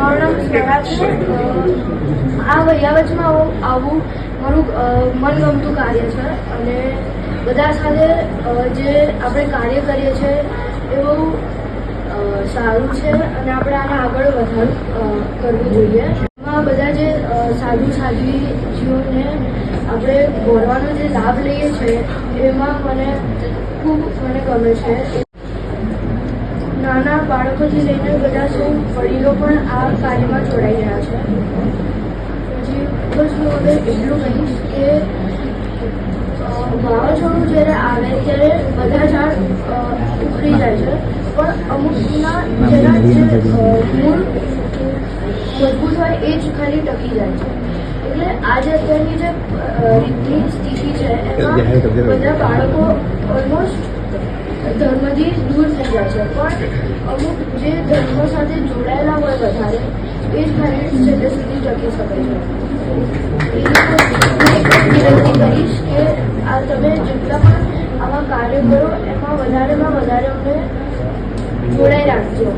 મારું નામ સ્નેહા છે. આ વૈયાવચમાં આવું મારું મનગમતું કાર્ય છે અને બધા સાથે જે આપણે કાર્ય કરીએ છીએ એ બહુ સારું છે અને આપણે આને આગળ કરવું જોઈએ. એમાં બધા જે સાધુ સાધ્વીજીઓને આપણે ગોરવાનો જે લાભ લઈએ છીએ એમાં મને ખૂબ ગમે છે. નાના બાળકોથી લઈને બધા સૌ વડીલો પણ આ કાર્યમાં જોડાઈ રહ્યા છે. પછી બસ હું હવે એટલું કહીશ કે વાવાઝોડું જ્યારે આવે ત્યારે બધા ઝાડ ઉખડી જાય છે પણ અમુકના જેના જે મૂળ મજબૂત હોય એ જ ખાલી ટકી જાય છે. એટલે આજે અત્યારની જે રીતની સ્થિતિ છે એમાં બધા બાળકો ઓલમોસ્ટ ધર્મથી દૂર થઈ જાય છે પણ અમુક જે ધર્મ સાથે જોડાયેલા હોય વધારે એ જ ખાલી છેલ્લે સુધી ટકી શકે છે. વિનંતી કરીશ કે આ તમે જેટલા પણ આવા કાર્ય કરો એમાં વધારેમાં વધારે અમને જોડાઈ રાખજો.